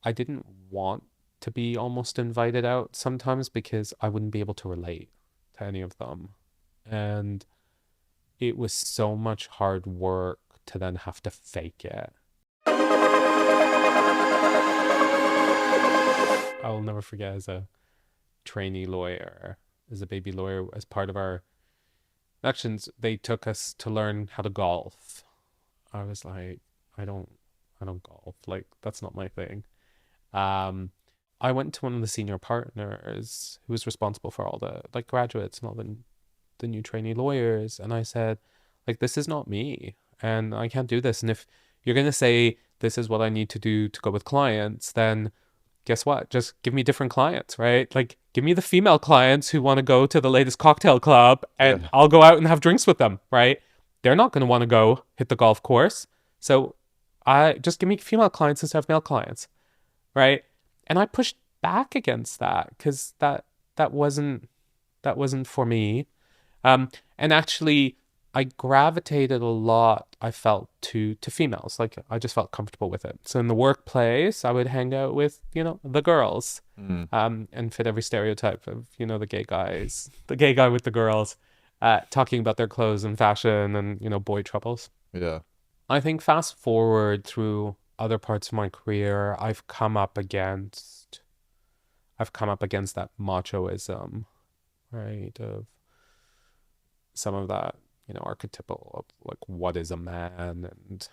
I didn't want to be almost invited out sometimes because I wouldn't be able to relate to any of them. And it was so much hard work to then have to fake it. I'll never forget as a trainee lawyer, as a baby lawyer, as part of our actions, they took us to learn how to golf. I was like, I don't I don't golf. Like that's not my thing. Um, I went to one of the senior partners who was responsible for all the like graduates and all the new trainee lawyers, and I said, like, this is not me, and I can't do this. And if you're gonna say this is what I need to do to go with clients, then guess what? Just give me different clients, right? Like, give me the female clients who want to go to the latest cocktail club, and Yeah. I'll go out and have drinks with them, right? They're not going to want to go hit the golf course. So I just give me female clients instead of male clients, right? And I pushed back against that because that wasn't that wasn't for me. And actually, I gravitated a lot, I felt, to females. Like I just felt comfortable with it. So in the workplace, I would hang out with, the girls, Mm. and fit every stereotype of, the gay guys, the gay guy with the girls, talking about their clothes and fashion and, boy troubles. Yeah. I think fast forward through other parts of my career, I've come up against that machoism, right? Of some of that, archetypal of like what is a man, and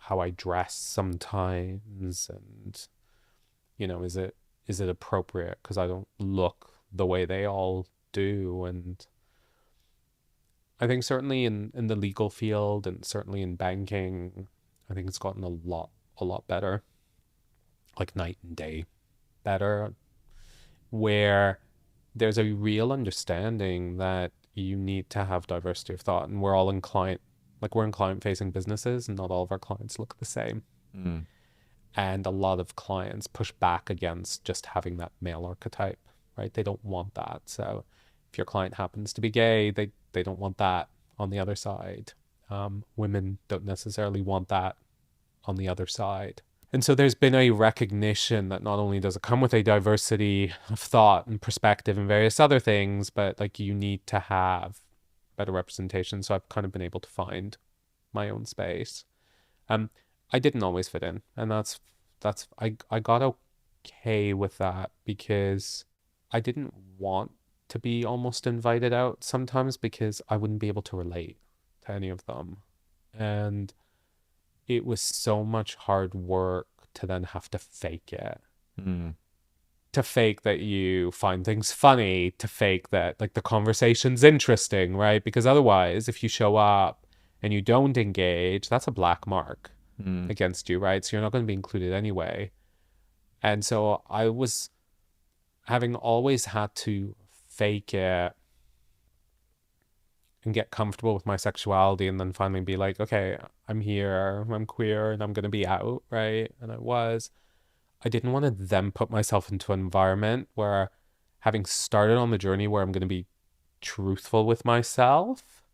how I dress sometimes, and is it appropriate because I don't look the way they all do. And I think certainly in the legal field and certainly in banking, I think it's gotten a lot better, like night and day better, where there's a real understanding that you need to have diversity of thought, and we're in client facing businesses, and not all of our clients look the same. Mm. And a lot of clients push back against just having that male archetype, right? They don't want that. So if your client happens to be gay, they don't want that on the other side. Women don't necessarily want that on the other side. And so there's been a recognition that not only does it come with a diversity of thought and perspective and various other things, but like you need to have better representation. So I've kind of been able to find my own space. Um, I didn't always fit in, and I got okay with that because I didn't want to be almost invited out sometimes because I wouldn't be able to relate to any of them. And it was so much hard work to then have to fake it. Mm. To fake that you find things funny, to fake that like the conversation's interesting, right? Because otherwise, if you show up and you don't engage, that's a black mark Mm. against you, right? So you're not going to be included anyway. And so I was having always had to fake it and get comfortable with my sexuality, and then finally be like, okay, I'm here, I'm queer, and I'm going to be out, right? And I was. I didn't want to then put myself into an environment where, having started on the journey where I'm going to be truthful with myself,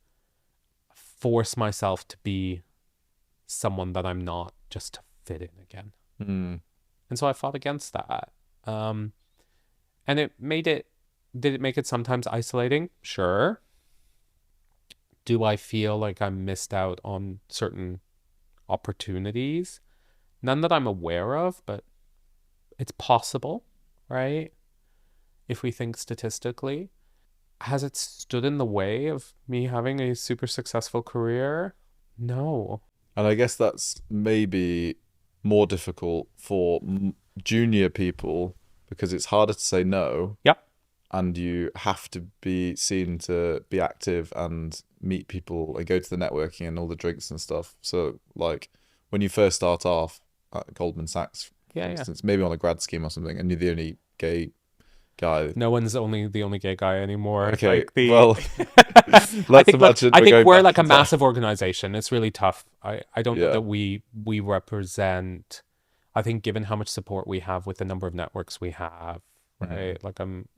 force myself to be someone that I'm not just to fit in again. Mm. And so I fought against that. Um, and did it make it sometimes isolating? Sure. Do I feel like I missed out on certain opportunities? None that I'm aware of, but it's possible, right? If we think statistically, has it stood in the way of me having a super successful career? No. And I guess that's maybe more difficult for junior people because it's harder to say no, Yep. and you have to be seen to be active and meet people and go to the networking and all the drinks and stuff. So, like, when you first start off at Goldman Sachs, for Yeah, yeah. instance, maybe on a grad scheme or something, and you're the only gay guy. No one's only the only gay guy anymore. Okay, Like the well, I let's think look, imagine I we're think going we're back like a in time. massive organization. It's really tough. I don't know Yeah. that we represent. I think given how much support we have with the number of networks we have, Mm. right? Like I'm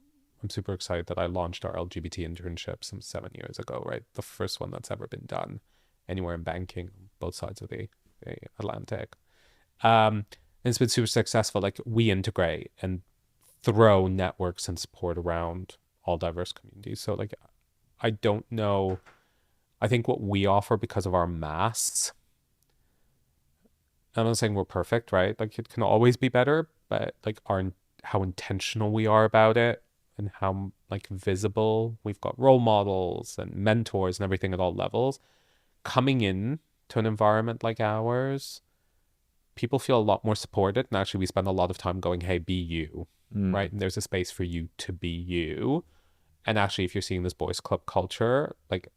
super excited that I launched our LGBT internship some 7 years ago, right? The first one that's ever been done anywhere in banking, both sides of the Atlantic. Um, And it's been super successful. Like we integrate and throw networks and support around all diverse communities. So like I don't know. I think what we offer because of our mass, I'm not saying we're perfect, right? Like it can always be better, but like our how intentional we are about it and how like visible we've got role models and mentors and everything at all levels coming in to an environment like ours, people feel a lot more supported. And actually, we spend a lot of time going, hey, be you, right? Mm. And there's a space for you to be you. And actually, if you're seeing this boys' club culture, like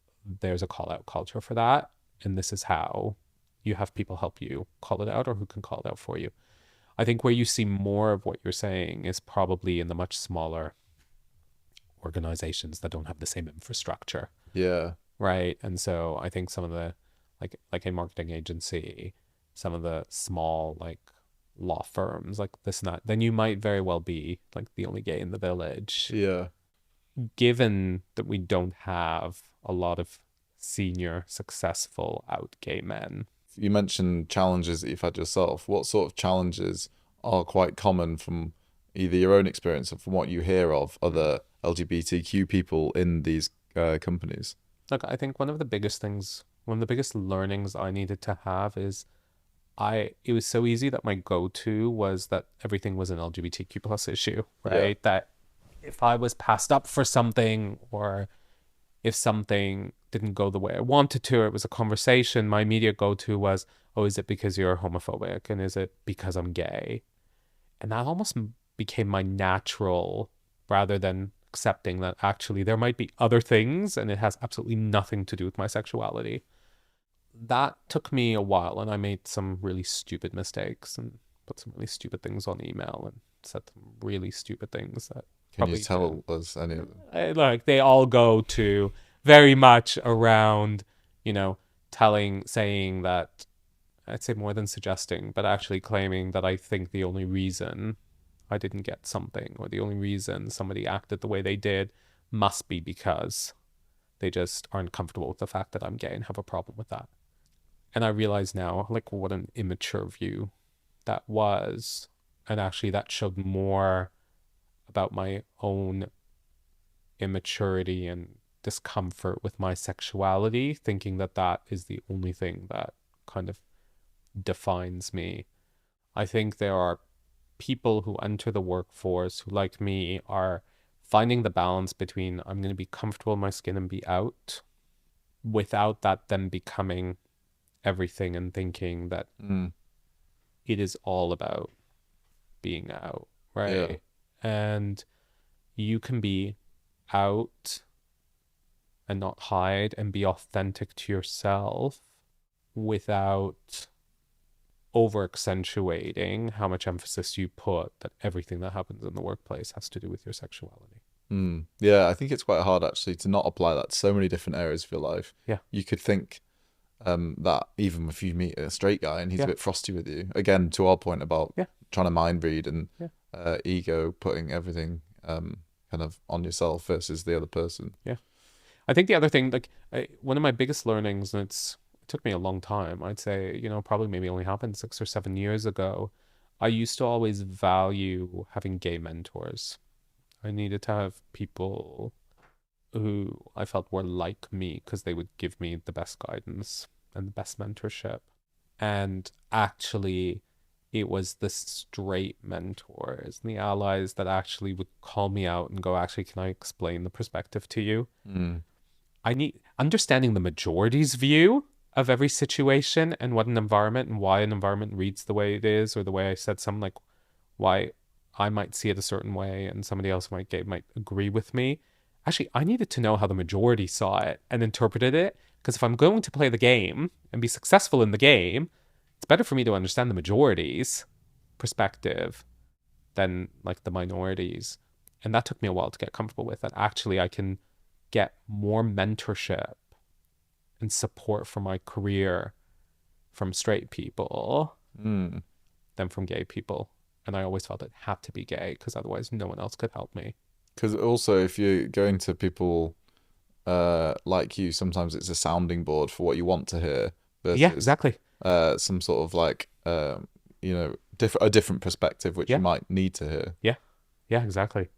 there's a call out culture for that. And this is how you have people help you call it out or who can call it out for you. I think where you see more of what you're saying is probably in the much smaller organizations that don't have the same infrastructure, Yeah. right? And so I think some of the like a marketing agency, some of the small like law firms like this and that, then you might very well be like the only gay in the village, Yeah. given that we don't have a lot of senior successful out gay men. You mentioned challenges that you've had yourself. What sort of challenges are quite common from either your own experience or from what you hear of other LGBTQ people in these companies? Look, I think one of the biggest learnings I needed to have is it was so easy that my go-to was that everything was an LGBTQ plus issue, Yeah. right? That if I was passed up for something or if something didn't go the way I wanted to, or it was a conversation, my immediate go-to was, oh, is it because you're homophobic? And is it because I'm gay? And that almost became my natural rather than accepting that actually there might be other things and it has absolutely nothing to do with my sexuality. That took me a while and I made some really stupid mistakes and put some really stupid things on email and said some really stupid things that Can you probably tell us any of them? like they all go to very much around, you know, saying that I'd say more than suggesting, but actually claiming that I think the only reason I didn't get something or the only reason somebody acted the way they did must be because they just aren't comfortable with the fact that I'm gay and have a problem with that. And I realize now, like, what an immature view that was. And actually, that showed more about my own immaturity and discomfort with my sexuality, thinking that that is the only thing that kind of defines me. I think there are people who enter the workforce who, like me, are finding the balance between I'm going to be comfortable in my skin and be out without that then becoming everything and thinking that Mm. it is all about being out, Yeah. right? And you can be out and not hide and be authentic to yourself without over accentuating how much emphasis you put that everything that happens in the workplace has to do with your sexuality. Mm. Yeah, I think it's quite hard actually to not apply that to so many different areas of your life. Yeah. You could think that even if you meet a straight guy and he's a Yeah. bit frosty with you, again, to our point about Yeah. trying to mind read and Yeah. ego, putting everything kind of on yourself versus the other person. Yeah. I think the other thing, like one of my biggest learnings, and it took me a long time, I'd say, probably maybe only happened 6 or 7 years ago. I used to always value having gay mentors. I needed to have people who I felt were like me because they would give me the best guidance and the best mentorship. And actually, it was the straight mentors and the allies that actually would call me out and go, actually, can I explain the perspective to you? Mm. I need understanding the majority's view of every situation and what an environment and why an environment reads the way it is, or the way I said something like why I might see it a certain way and somebody else might agree with me. Actually, I needed to know how the majority saw it and interpreted it, because if I'm going to play the game and be successful in the game, it's better for me to understand the majority's perspective than like the minorities. And that took me a while to get comfortable with that. Actually, I can get more mentorship and support for my career from straight people Mm. than from gay people. And I always felt it had to be gay because otherwise no one else could help me. Because also, if you're going to people like you, sometimes it's a sounding board for what you want to hear Yeah, versus exactly. some sort of like you know, a different perspective, which you Yeah, might need to hear. yeah, yeah, exactly.